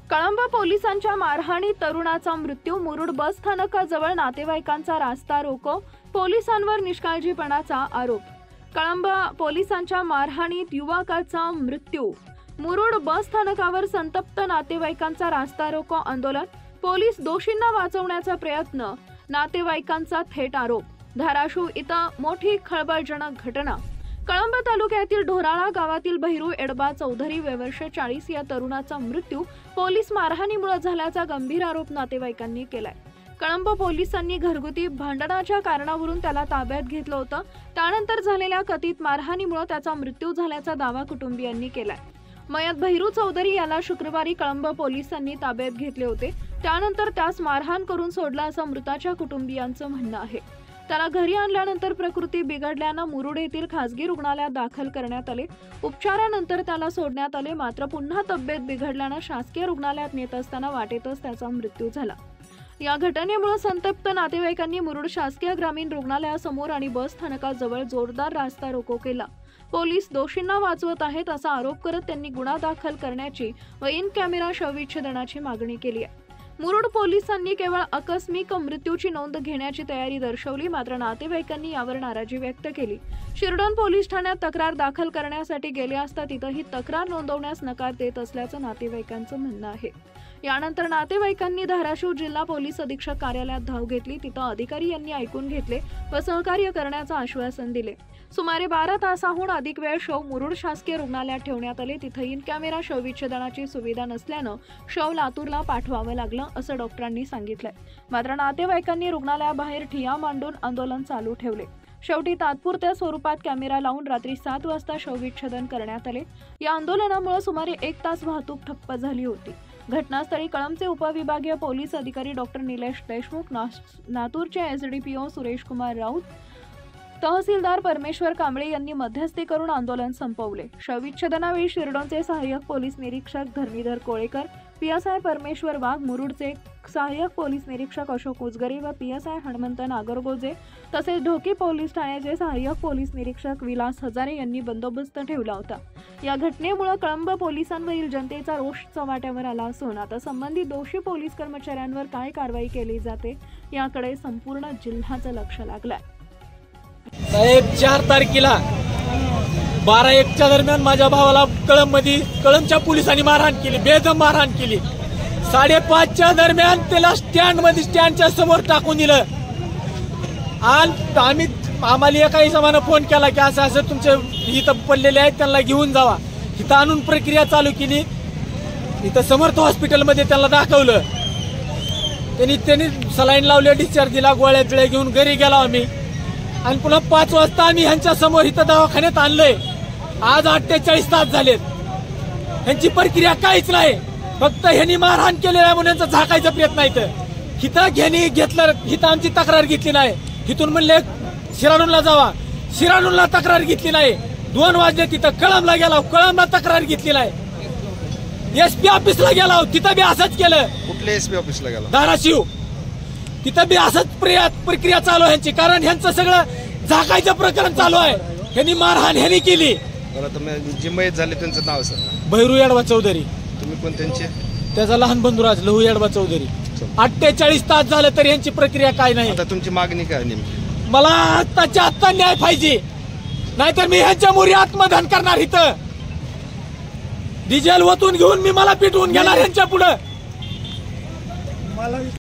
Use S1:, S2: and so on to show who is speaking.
S1: कळंब पोलिसांच्या मारहाणीत तरुणाचा मृत्यू. मुरुड बस स्थानकाजवळ नातेवाईकांचा रास्ता रोको. पोलिसांवर निष्काळजीपणाचा आरोप. कळंब पोलिसांच्या मारहाणीत युवकाचा मृत्यू. मुरुड बस स्थानकावर संतप्त नातेवाईकांचा रास्ता रोको आंदोलन. पोलीस दोषींना वाचवण्याचा प्रयत्न. नातेवाईकांचा थेट आरोप. धाराशिव इथं मोठी खळबळजनक घटना. कळंब तालुक्यातील ढोराळा गावातील बहिरू एडबा चौधरी वर्ष 40 या तरुणाचा मृत्यू पोलीस मारहाणीमुळे झाल्याचा गंभीर आरोप नातेवाईकांनी केलाय. कळंब पोलिसांनी घरगुती भांडणाच्या कारणावरून त्याला ताब्यात घेतलं होतं. त्यानंतर झालेल्या कथित मारहाणीमुळे त्याचा मृत्यू झाल्याचा दावा कुटुंबियांनी केलाय. मयत बहिरू चौधरी याला शुक्रवारी कळंब पोलिसांनी ताब्यात घेतले होते. त्यानंतर त्यास मारहाण करून सोडला असं मृताच्या कुटुंबियांचं म्हणणं आहे. त्याला घरी आणल्यानंतर प्रकृती बिघडल्यानं मुरुड येथील खासगी रुग्णालयात दाखल करण्यात आले. उपचारानंतर त्याला सोडण्यात आले. मात्र पुन्हा तब्येत बिघडल्यानं शासकीय रुग्णालयात नेत असताना वाटेतच त्याचा मृत्यू झाला. या घटनेमुळे संतप्त नातेवाईकांनी मुरुड शासकीय ग्रामीण रुग्णालयासमोर आणि बस स्थानकाजवळ जोरदार रास्ता रोको केला. पोलीस दोषींना वाचवत आहेत असा आरोप करत त्यांनी गुन्हा दाखल करण्याची व इन कॅमेरा शवविच्छेदनाची मागणी केली आहे. मुरुड पोलिसांनी केवळ आकस्मिक मृत्यूची नोंद घेण्याची तयारी दर्शवली. मात्र नातेवाईकांनी यावर नाराजी व्यक्त केली. शिरडोन पोलीस ठाण्यात तक्रार दाखल करण्यासाठी गेले असता तिथंही तक्रार नोंदवण्यास नकार देत असल्याचं नातेवाईकांचं म्हणणं आहे. यानंतर नातेवाईकांनी धाराशिव जिल्हा पोलीस अधीक्षक कार्यालयात धाव घेतली. तिथं अधिकारी यांनी ऐकून घेतले व सहकार्य करण्याचं आश्वासन दिले. सुमारे 12 तासाहून अधिक वेळ शव मुरुड शासकीय रुग्णालयात ठेवण्यात आले. तिथं इन कॅमेरा शवविच्छेदनाची सुविधा नसल्यानं शव लातूरला पाठवावं लागलं असं डॉक्टरांनी सांगितलंय. मात्र नातेवाईकांनी रुग्णालयाबाहेर ठिय्या मांडून आंदोलन चालू ठेवले. शेवटी तात्पुरत्या स्वरूपात कॅमेरा लावून रात्री 7 वाजता शवविच्छेदन करण्यात आले. या आंदोलनामुळे सुमारे 1 तास वाहतूक ठप्प झाली होती. घटनास्थळी कळंबचे उपविभागीय पोलीस अधिकारी डॉक्टर निलेश देशमुख, नातूरचे एसडीपीओ सुरेश कुमार राऊत, तहसीलदार परमेश्वर कांबळे यांनी मध्यस्थी करून आंदोलन संपवले. शवविच्छेदनावेळी शिरडोनचे सहाय्यक पोलीस निरीक्षक धर्मीधर कोळेकर, पीएसआय परमेश्वर वाघ, मुरुडचे सहाय्यक पोलीस निरीक्षक अशोक उजगरे व पीएसआय हनुमंत नागरगोजे तसेच ढोकी पोलीस ठाण्याचे सहाय्यक पोलीस निरीक्षक विलास हजारे यांनी बंदोबस्त ठेवला होता. या घटनेमुळे कळंब पोलिसांवरील जनतेचा रोष चव्हाट्यावर आला असून आता संबंधित दोषी पोलीस कर्मचाऱ्यांवर काय कारवाई केली जाते याकडे संपूर्ण जिल्ह्याचं लक्ष लागलंय.
S2: साहेब 4 तारखेला 12-1च्या दरम्यान माझ्या भावाला कळंबच्या पोलिसांनी मारहाण केली, बेदम मारहाण केली. 5:30च्या दरम्यान त्याला स्टँडच्या समोर टाकून दिलं. आणि आम्हाला एका हिशोबानं फोन केला की असं तुमचे इथं पडलेले आहेत, त्यांना घेऊन जावा. इथं आणून प्रक्रिया चालू केली. इथं समर्थ हॉस्पिटलमध्ये त्यांना दाखवलं. त्यांनी सलाईन लावले, डिस्चार्ज दिला, गोळ्या घेऊन घरी गेलो आम्ही. आणि पुन्हा 5 वाजता आम्ही ह्यांच्या समोर इथं दवाखान्यात आणलंय. आज 48 तास झालेत. ह्यांची प्रक्रिया काहीच नाही. फक्त ह्यांनी मारहाण केलेला आहे म्हणून यांचा झाकायचा प्रयत्न आहे. इथं ह्यांनी घेतलं, इथं आमची तक्रार घेतली नाही. इथून म्हणले शिराडूनला जावा, शिराडूनला तक्रार घेतली नाही. 2 वाजले तिथं कळंबला गेला, कळंबला तक्रार घेतली नाही. एसपी ऑफिसला गेला, तिथं बी असंच केलं.
S3: कुठल्या एसपी ऑफिसला गेला?
S2: धाराशिव. तिथं बी असंच प्रक्रिया चालू आहे ह्यांची. कारण ह्यांचं सगळं झाकायचं प्रकरण चालू आहे. ह्यांनी मारहाण ह्यांनी केली.
S3: जे मयत झाले त्यांचं नाव सर?
S2: बहिरू एडबा चौधरी.
S3: तुम्ही कोण त्यांचे?
S2: त्याचा लहान बंधुराज लहू एडबा चौधरी. 48 तास झालं तरी यांची प्रक्रिया काय नाही.
S3: आता तुमची मागणी काय नेमकी?
S2: मला आत्ताच्या आत्ता न्याय पाहिजे, नाहीतर मी ह्यांच्या मोरी आत्मदहन करणार. इथं डिझेल ओतून घेऊन मला पिटवून घेणार ह्यांच्या पुढं.